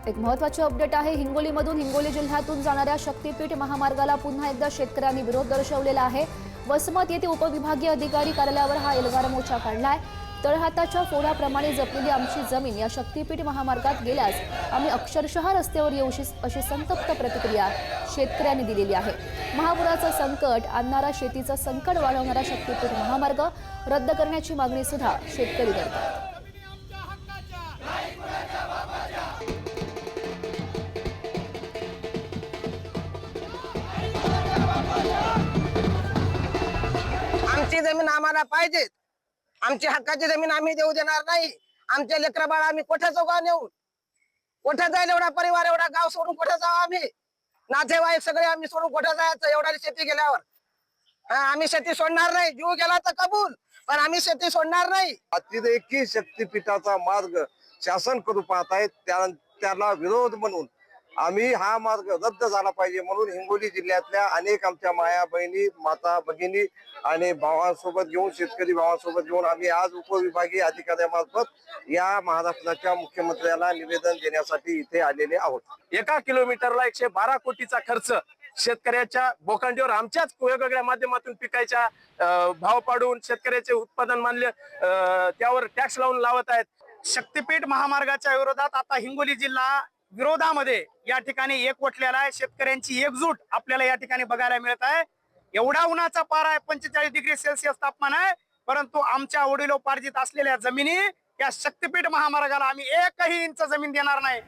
एक महत्त्वाची अपडेट आहे। हिंगोलीमधून हिंगोली जिल्ह्यातून जाणाऱ्या शक्तीपीठ महामार्गाला पुन्हा एकदा शेतकऱ्यांनी विरोध दर्शवलेला आहे। वसमत येथे उपविभागीय अधिकारी कार्यालयावर हा एल्गार मोर्चा काढलाय। तळहाताच्या फोडाप्रमाणे जपलेली आमची जमीन या शक्तीपीठ महामार्गात गेल्यास आम्ही अक्षरशः रस्त्यावर येऊ अशी संतप्त प्रतिक्रिया शेतकऱ्यांनी दिलेली आहे। महापुराचं संकट आणणारा शेतीचं संकट वाढवणारा शक्तीपीठ महामार्ग रद्द करण्याची मागणी सुद्धा शेतकरी करतात। आमची जमीन आम्हाला पाहिजे। आमची हक्काची जमीन आम्ही देऊ देणार नाही। आमचे लेकरं बाळ आम्ही कोठे जाऊ नेऊ? कोठे जाईल? एवढा परिवार एवढा गाव सोडून कोठे जाऊ? आम्ही नातेवाईक सगळे आम्ही सोडून कोठे जायचं? एवढा शेती गेल्यावर आम्ही शेती सोडणार नाही। जीव गेला तर कबूल, पण आम्ही शेती सोडणार नाही। अतिरेकी शक्तीपीठाचा मार्ग शासन करू पाहत आहेत, त्याला विरोध म्हणून आम्ही हा मार्ग रद्द झाला पाहिजे म्हणून हिंगोली जिल्ह्यातल्या अनेक आमच्या माया बहिणी, माता भगिनी आणि भावांसोबत घेऊन, शेतकरी भावांसोबत घेऊन आम्ही आज उपविभागीय अधिकाऱ्यामार्फत या महाराष्ट्राच्या मुख्यमंत्र्याला निवेदन देण्यासाठी इथे आलेले आहोत। 1 किलोमीटरला 112 कोटीचा खर्च शेतकऱ्याच्या बोकांडीवर आमच्याच वेगवेगळ्या माध्यमातून पिकायच्या भाव पाडून शेतकऱ्याचे उत्पादन मानले त्यावर टॅक्स लावून लावत आहेत। शक्तीपीठ महामार्गाच्या विरोधात आता हिंगोली जिल्हा विरोधामध्ये या ठिकाणी एकवटलेला आहे। शेतकऱ्यांची एकजूट आपल्याला या ठिकाणी बघायला मिळत आहे। एवढा उन्हाचा पारा आहे, 45 डिग्री सेल्सिअस तापमान आहे, परंतु आमच्या वडिलोपार्जित असलेल्या जमिनी या शक्तीपीठ महामार्गाला आम्ही 1 इंच जमीन देणार नाही।